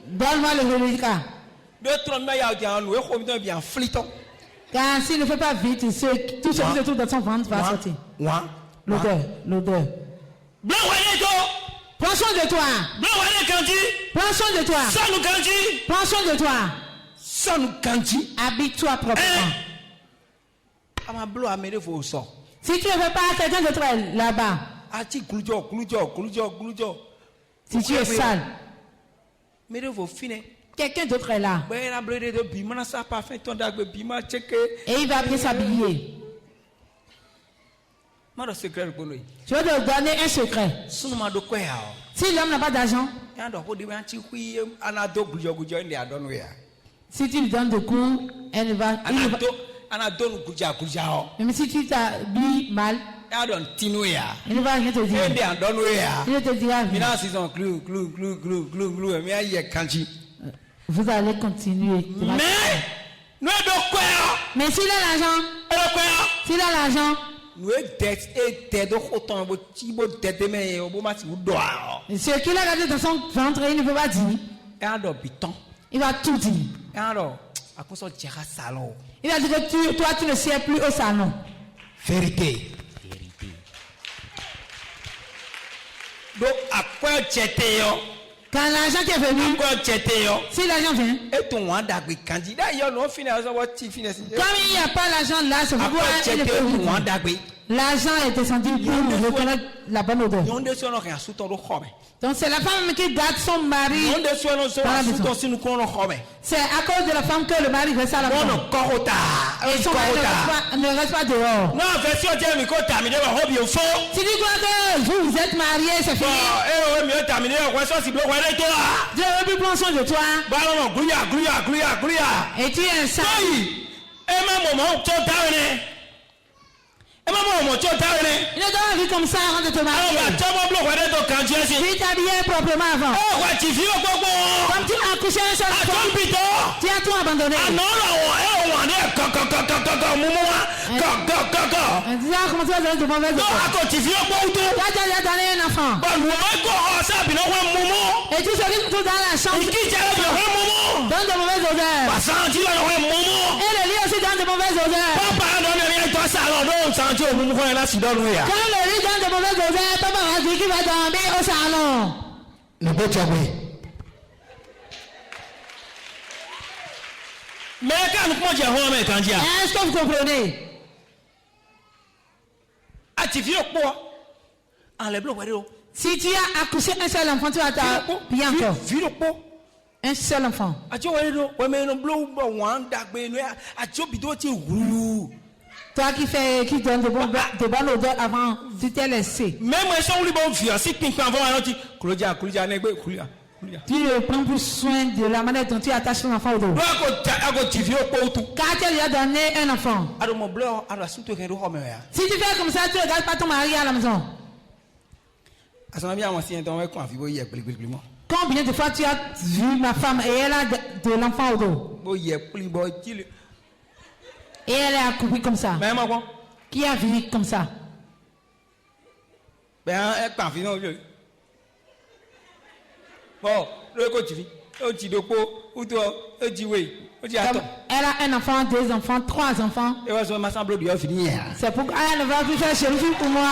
Donne-moi le reliquat. Car s'il ne fait pas vite, tout ce qui se trouve dans son ventre va sortir. L'odeur. Prends soin de toi. Prends soin de toi. Prends soin de toi. Habille-toi proprement. Si tu ne veux pas, quelqu'un d'autre est là-bas. Si tu es sale, quelqu'un d'autre est là. Et il va bien s'habiller. Je vais te donner un secret. Si l'homme n'a pas d'argent, si tu lui donnes de coups, elle ne va. Même si tu t'habilles mal, il ne va rien te dire. Il ne te dira rien. Vous allez continuer. Mais s'il a l'argent, ce qu'il a gardé dans son ventre, il ne peut pas dire. Il va tout dire. Il va dire que toi tu ne sais plus au salon. Vérité. Donc, à quoi tu étais? Quand l'argent qui est venu, si l'argent vient, comme il n'y a pas l'argent là, c'est pourquoi il ne peut pas. L'argent est descendu pour reconnaître la bonne odeur. Donc c'est la femme qui garde son mari dans la maison. C'est à cause de la femme que le mari reste à la maison. Et son mari ne reste pas dehors. Si tu crois que vous êtes mariés, c'est fini. Dieu veut plus prendre soin de toi. Et tu es un saint. Il ne doit vivre comme ça avant de te marier. Tu t'habillais proprement avant. Comme tu as accouché un seul fois, tu as tout abandonné. Tu as commencé à donner de mauvaises odeurs. Tu as déjà donné un enfant. Et tout ce qui se trouve dans la chambre donne de mauvaises odeurs. Et le lit aussi donne de mauvaises odeurs. Quand le lit donne de mauvaises odeurs, papa va dire qu'il va dormir au salon. Est-ce que vous comprenez? Si tu as accouché un seul enfant, tu vas t'habiller encore. Un seul enfant. Toi qui donne de bonnes odeurs avant, tu t'es laissé. Tu ne prends plus soin de la manière dont tu attaches ton enfant au dos. Car tu lui as donné un enfant. Si tu fais comme ça, tu ne regardes pas ton mari à la maison. Combien de fois tu as vu ma femme et elle a de l'enfant au dos? Et elle est accoupée comme ça. Qui a vécu comme ça? Elle a un enfant, 2 enfants, 3 enfants. C'est pourquoi elle ne va plus faire chérifie pour moi.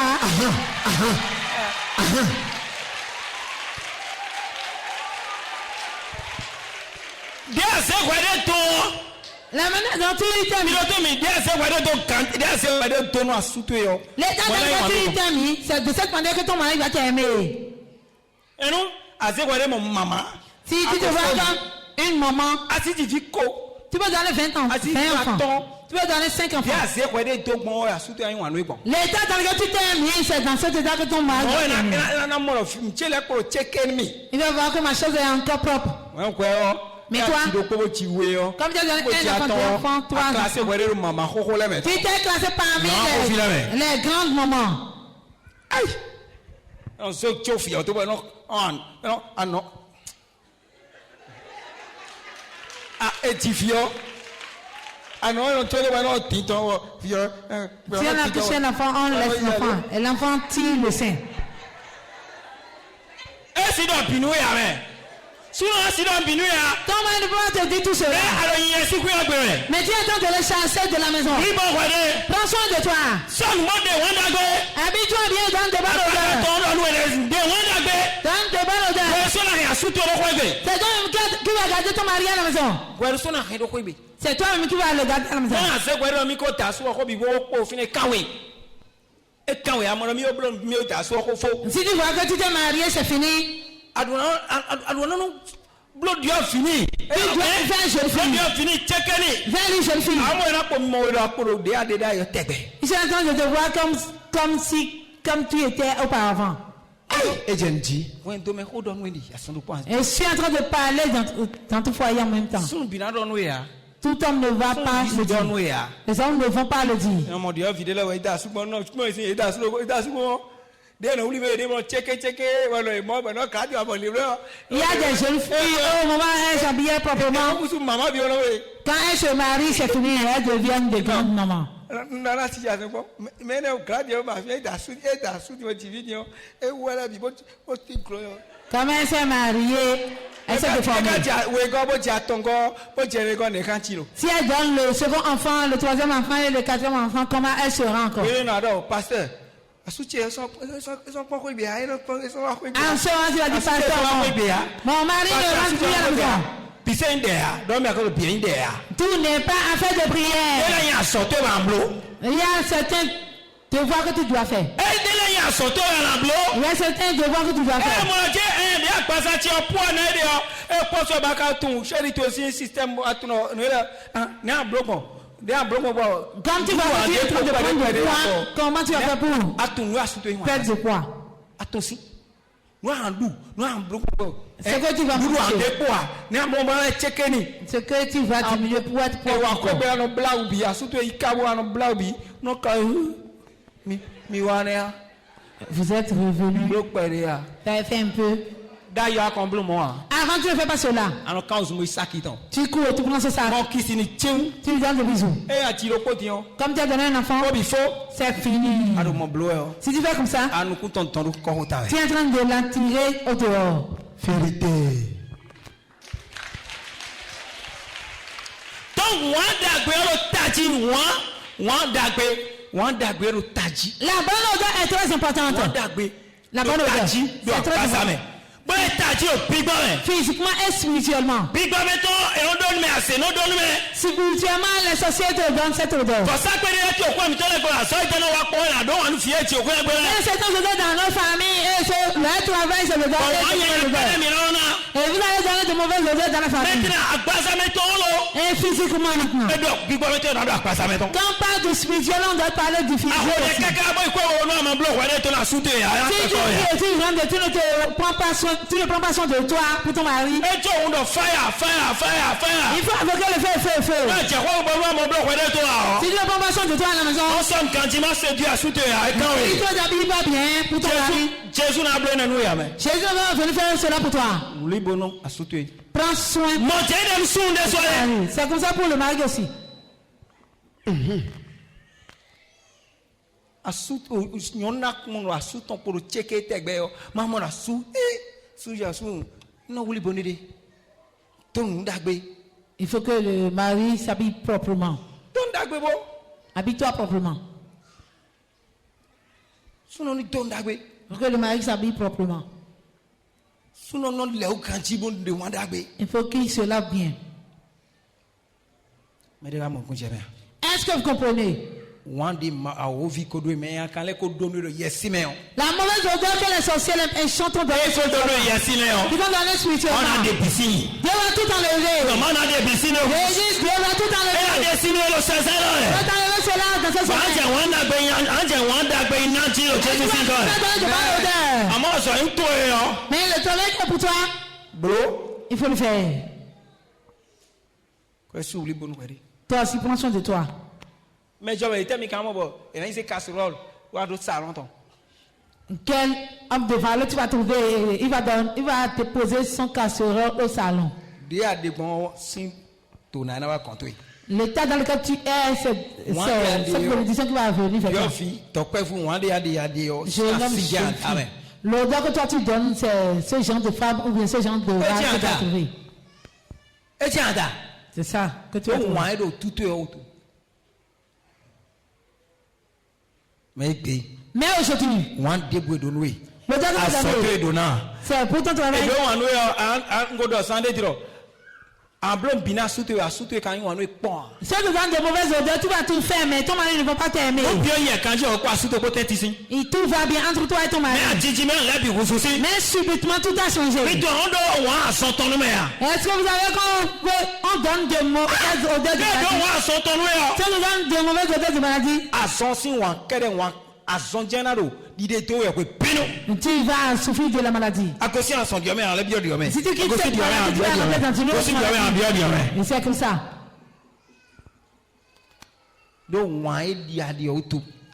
La manière dont tu t'aimes. L'état dans lequel tu t'aimes, c'est de cette manière que ton mari va t'aimer. Si tu te vois comme une maman, tu peux donner 20 enfants. Tu peux donner 5 enfants. L'état dans lequel tu t'aimes, c'est dans cet état que ton mari t'aime. Il va voir que ma chose est encore propre. Mais toi, comme tu as donné un enfant, 3 enfants, tu t'es classé parmi les grandes mamans. Si on a touché un enfant, on laisse l'enfant. Et l'enfant tire le sein. Ton mari ne peut pas te dire tout cela. Mais tu es en train de le chasser de la maison. Prends soin de toi. Habille-toi bien dans de bonnes odeurs. Dans de bonnes odeurs. C'est toi-même qui va garder ton mari à la maison. C'est toi-même qui va le garder à la maison. Si tu vois que tu t'es marié, c'est fini. Tu dois faire une jeune fille. Vers une jeune fille. Ils sont en train de te voir comme tu étais auparavant. Et je suis en train de parler dans tout foyer en même temps. Tout homme ne va pas le dire. Les hommes ne vont pas le dire. Il y a des jeunes filles au moment où elles s'habillent proprement. Quand elles se marient, c'est fini, elles deviennent des grandes mamans. Quand elle s'est mariée, elle s'est déformée. Si elle donne le second enfant, le troisième enfant et le quatrième enfant, comment elle sera encore? En ce moment, tu as dit pasteur, mon mari ne rentre plus à la maison. Tout n'est pas affaire de prière. Il y a certains devoirs que tu dois faire. Il y a certains devoirs que tu dois faire. Quand tu vas faire de prendre du poids, comment tu vas faire pour perdre du poids? Ce que tu vas manger, ce que tu vas diminuer pour être propre. Vous êtes revenu. Tu as fait un peu. Avant, tu ne fais pas cela. Tu cours et tu prends ce sac. Tu lui donnes des bisous. Comme tu as donné un enfant, c'est fini. Si tu fais comme ça, tu es en train de l'attirer au dehors. Vérité. Donc, la bonne odeur est très importante. La bonne odeur est très importante. Physiquement et spirituellement. Spirituellement, les sociétés donnent cette odeur. Et c'est dans nos familles et le travail, c'est le odeur. Et vous allez donner de mauvaises odeurs dans la famille. Et physiquement maintenant. Quand on parle du spirituel, on doit parler du physique. Si tu rentres, tu ne prends pas soin. Tu ne prends pas soin de toi pour ton mari. Il faut invoquer le feu. Si tu ne prends pas soin de toi à la maison, il ne t'habille pas bien pour ton mari. Jésus va venir faire cela pour toi. Prends soin. C'est comme ça pour le mari aussi. Il faut que le mari s'habille proprement. Habille-toi proprement. Il faut que le mari s'habille proprement. Il faut qu'il se lave bien. Est-ce que vous comprenez? La mauvaise odeur que les sorciers chantent dans les spirituellement. Dieu va tout enlever. Dieu va tout enlever. Dieu va enlever cela dans ce semaine. Mais le travail est pour toi. Il faut le faire. Toi aussi, prends soin de toi. Mais je vais te dire que casserole ou à d'autres salons. Quel homme de valeur tu vas trouver? Il va te poser son casserole au salon. L'état dans lequel tu es, c'est cette bénédiction qui va venir vers toi. Je nomme L'odeur que toi tu donnes, c'est ce genre de femme ou bien ce genre de vase que tu as trouvé. C'est ça que tu as trouvé. Mais aujourd'hui, l'odeur que tu donnes, c'est pour ton travail. Un blond bina soute quand il y a un pont. Si tu donnes de mauvaises odeurs, tu vas tout faire, mais ton mari ne va pas t'aimer. Et tout va bien entre toi et ton mari. Mais subitement tout a changé. Est-ce que vous avez qu'on donne de mauvaises odeurs de maladie? Si on donne de mauvaises odeurs de maladie, tu vas souffrir de la maladie. Si tu quittes cette maladie, tu vas rentrer dans une autre maladie. Et c'est comme ça.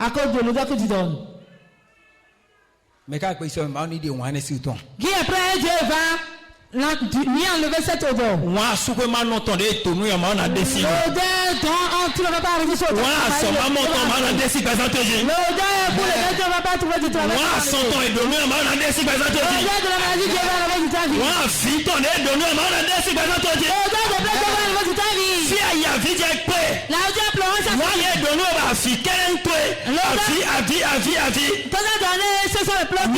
À cause de l'odeur que tu donnes. Qui est prêt, Dieu va lui enlever cette odeur. L'odeur dont tu ne vas pas arriver sur ton travail. L'odeur pour laquelle tu ne vas pas trouver du travail. L'odeur de la maladie Dieu va enlever du ta vie. L'odeur de plaie Dieu va enlever du ta vie. La odeur pleurant ça. T'as donné ce sont les pleurs.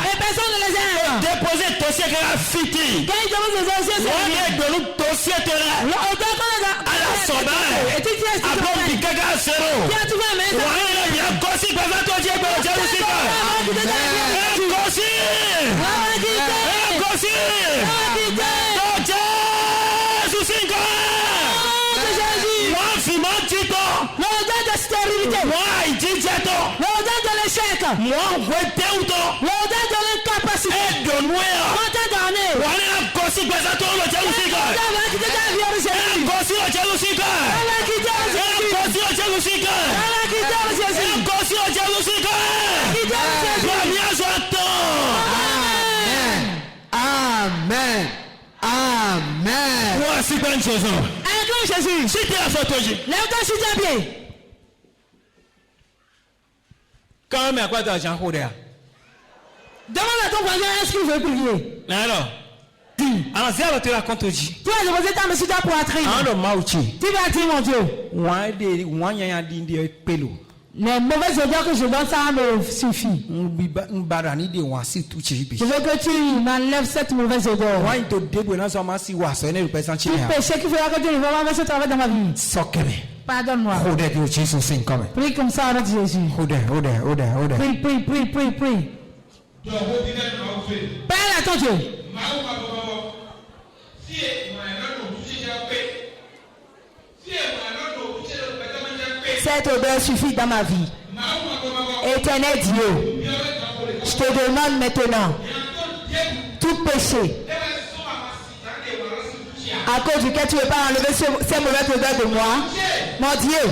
Et personne ne les aime. Déposer dossier que la fiti. Quand ils demandent des dossiers, c'est dossier à la sorbonne. Et tu dis après tu gaga zéro. Tu vas mettre. Bien gossip avant toi Dieu pour Jésus. L'odeur de l'échec. L'odeur de l'incapacité. Amen. Amen. Voici pas une chose. Jésus. Si tu as fait lève-toi sur tes pieds. Quand même, à quoi tu as Jean Roder? Demande à ton voisin, est-ce qu'il veut prier? Alors, alors, si tu racontes aujourd'hui. Tu vas déposer ta main sur ta poitrine. Tu vas dire, mon Dieu. Les mauvaises odeurs que je donne, ça me suffit. Je veux que tu m'enlèves cette mauvaise odeur. Tout péché qui fera que tu ne vas pas faire ce travail dans ma vie. Pardonne-moi. Prie comme ça avec Jésus. Prie. Parle à ton Dieu. Cette odeur suffit dans ma vie. Éternel Dieu, je te demande maintenant tout péché à cause duquel tu ne veux pas enlever ces mauvaises odeurs de moi. Mon Dieu,